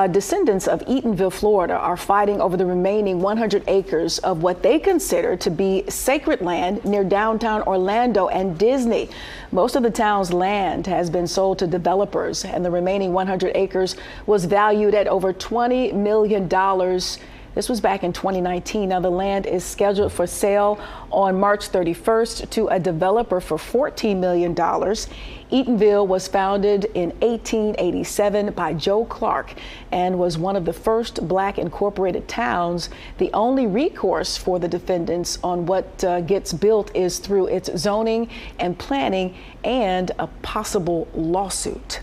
Descendants of Eatonville, Florida are fighting over the remaining 100 acres of what they consider to be sacred land near downtown Orlando and Disney. Most of the town's land has been sold to developers, and the remaining 100 acres was valued at over $20 million. This was back in 2019. Now, the land is scheduled for sale on March 31st to a developer for $14 million. Eatonville was founded in 1887 by Joe Clark and was one of the first Black incorporated towns. The only recourse for the defendants on what gets built is through its zoning and planning and a possible lawsuit.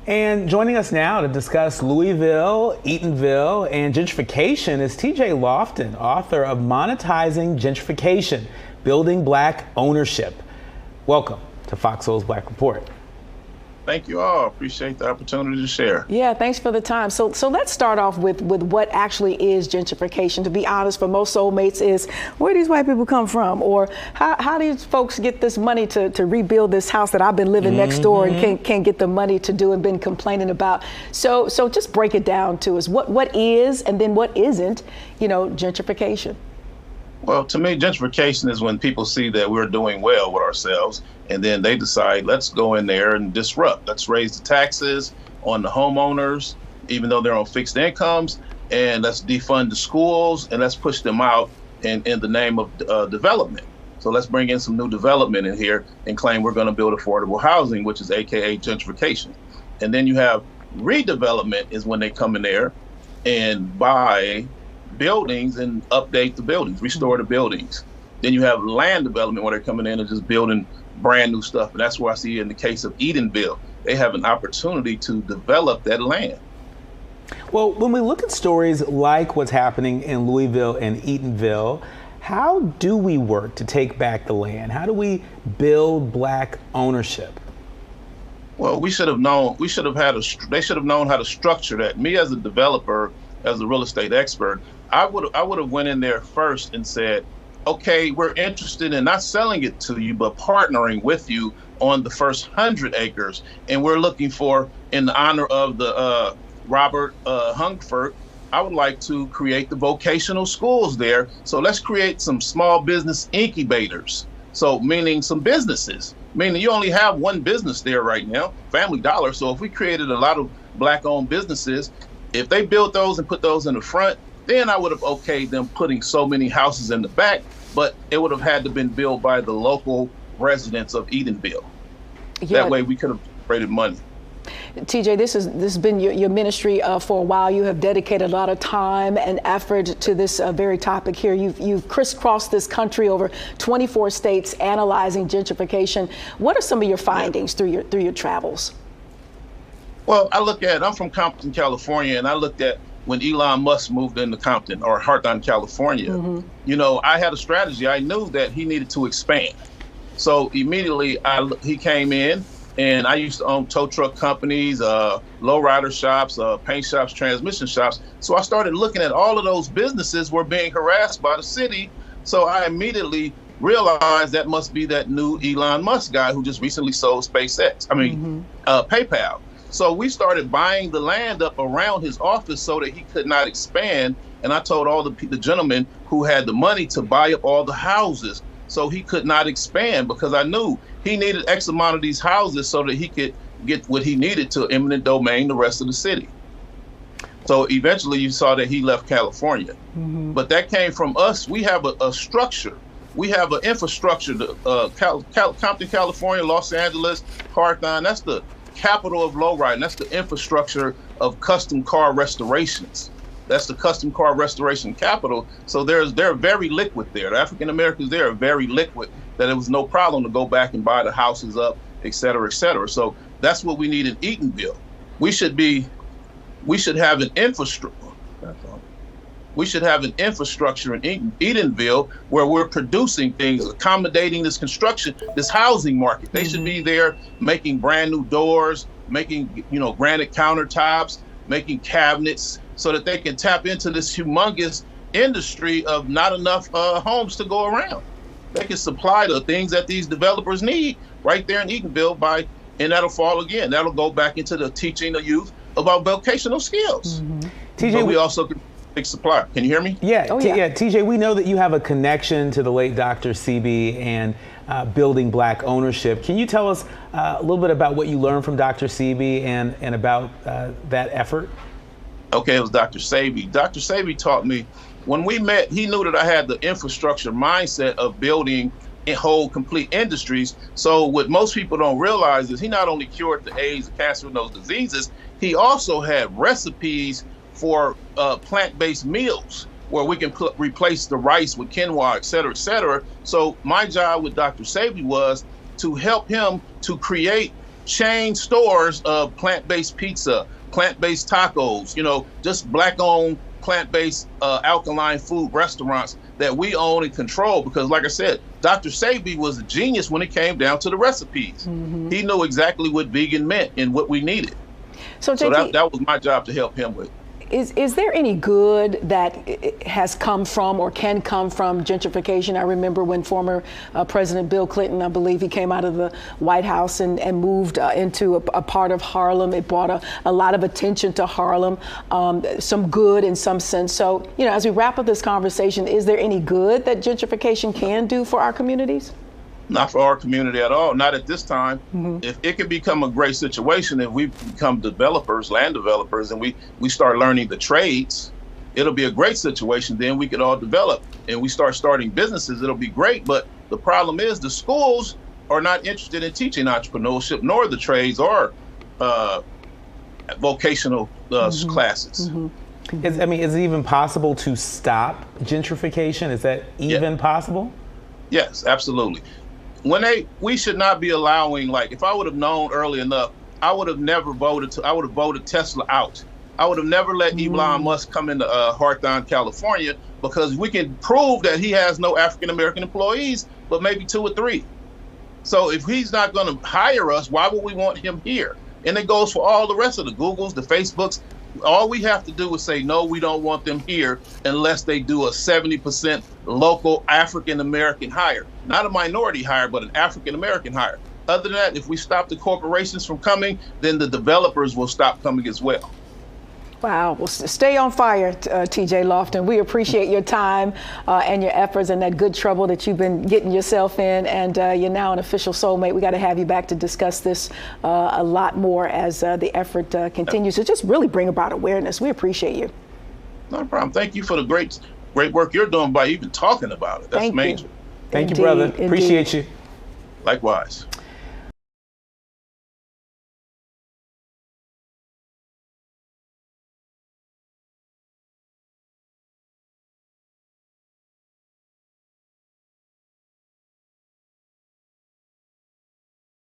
And joining us now to discuss Louisville, Eatonville, and gentrification is TJ Lofton, author of Monetizing Gentrification, Building Black Ownership. Welcome to FOXSOUL's Black Report. Thank you all. Appreciate the opportunity to share. Yeah, thanks for the time. So let's start off with what actually is gentrification. To be honest, for most soulmates is where these white people come from, or how do these folks get this money to rebuild this house that I've been living next door and can't get the money to do and been complaining about. So just break it down to us. What is and then what isn't, gentrification? Well, to me, gentrification is when people see that we're doing well with ourselves, and then they decide, let's go in there and disrupt. Let's raise the taxes on the homeowners, even though they're on fixed incomes, and let's defund the schools, and let's push them out in the name of development. So let's bring in some new development in here and claim we're going to build affordable housing, which is AKA gentrification. And then you have redevelopment is when they come in there and buy buildings and update the buildings, restore the buildings. Then you have land development where they're coming in and just building brand new stuff. And that's where I see in the case of Eatonville, they have an opportunity to develop that land. Well, when we look at stories like what's happening in Louisville and Eatonville, how do we work to take back the land? How do we build Black ownership? Well, they should have known how to structure that. Me as a developer, as a real estate expert, I would have went in there first and said, okay, we're interested in not selling it to you, but partnering with you on the first 100 acres. And we're looking for, in honor of the Robert Hunkford, I would like to create the vocational schools there. So let's create some small business incubators. So meaning some businesses, meaning you only have one business there right now, Family Dollar. So if we created a lot of Black-owned businesses, if they built those and put those in the front, then I would have okayed them putting so many houses in the back, but it would have had to been built by the local residents of Eatonville. Yeah. That way we could have generated money. TJ, this has been your ministry for a while. You have dedicated a lot of time and effort to this very topic here. You've crisscrossed this country over 24 states analyzing gentrification. What are some of your findings through your travels? Well, I'm from Compton, California, and I looked at when Elon Musk moved into Compton or Hawthorne, California. I had a strategy. I knew that he needed to expand. So immediately he came in, and I used to own tow truck companies, lowrider shops, paint shops, transmission shops. So I started looking at all of those businesses were being harassed by the city. So I immediately realized that must be that new Elon Musk guy who just recently sold PayPal. So we started buying the land up around his office so that he could not expand. And I told all the gentlemen who had the money to buy up all the houses so he could not expand, because I knew he needed X amount of these houses so that he could get what he needed to eminent domain the rest of the city. So eventually you saw that he left California. But that came from us. We have a structure. We have an infrastructure. Compton, California, Los Angeles, Hawthorne, that's the capital of lowriding. That's the infrastructure of custom car restorations. That's the custom car restoration capital. So they're very liquid there. The African Americans there are very liquid, that it was no problem to go back and buy the houses up, et cetera, et cetera. So that's what we need in Eatonville. We should have an infrastructure. We should have an infrastructure in Eatonville where we're producing things, accommodating this construction, this housing market. They should be there making brand new doors, making granite countertops, making cabinets, so that they can tap into this humongous industry of not enough homes to go around. They can supply the things that these developers need right there in Eatonville and that'll fall again. That'll go back into the teaching the youth about vocational skills. TJ, but we also can big supplier. Can you hear me? Yeah, Oh, yeah. TJ, we know that you have a connection to the late Dr. Sebi and building Black ownership. Can you tell us a little bit about what you learned from Dr. Sebi and about that effort? Okay, it was Dr. Sebi. Dr. Sebi taught me, when we met, he knew that I had the infrastructure mindset of building whole complete industries. So what most people don't realize is he not only cured the AIDS, cancer, and those diseases, he also had recipes for plant-based meals where we can replace the rice with quinoa, et cetera, et cetera. So my job with Dr. Sebi was to help him to create chain stores of plant-based pizza, plant-based tacos, just Black-owned, plant-based alkaline food restaurants that we own and control. Because like I said, Dr. Sebi was a genius when it came down to the recipes. He knew exactly what vegan meant and what we needed. So that was my job to help him with. Is there any good that has come from or can come from gentrification? I remember when former President Bill Clinton, I believe he came out of the White House and moved into a part of Harlem. It brought a lot of attention to Harlem, some good in some sense. So, as we wrap up this conversation, is there any good that gentrification can do for our communities? Not for our community at all, not at this time. If it can become a great situation, if we become developers, land developers, and we start learning the trades, it'll be a great situation. Then we could all develop and we starting businesses, it'll be great. But the problem is the schools are not interested in teaching entrepreneurship, nor the trades or vocational classes. Is it even possible to stop gentrification? Is that even possible? Yes, absolutely. We should not be allowing, like, if I would have known early enough, I would have voted Tesla out. I would have never let Elon Musk come into Hawthorne, California, because we can prove that he has no African-American employees, but maybe 2 or 3. So if he's not going to hire us, why would we want him here? And it goes for all the rest of the Googles, the Facebooks. All we have to do is say, no, we don't want them here unless they do a 70% local African-American hire. Not a minority hire, but an African-American hire. Other than that, if we stop the corporations from coming, then the developers will stop coming as well. Wow. Well, stay on fire, TJ Lofton. We appreciate your time and your efforts and that good trouble that you've been getting yourself in. And you're now an official soulmate. We got to have you back to discuss this a lot more as the effort continues to just really bring about awareness. We appreciate you. No problem. Thank you for the great work you're doing by even talking about it. That's major. Thank you, brother. Appreciate you. Likewise.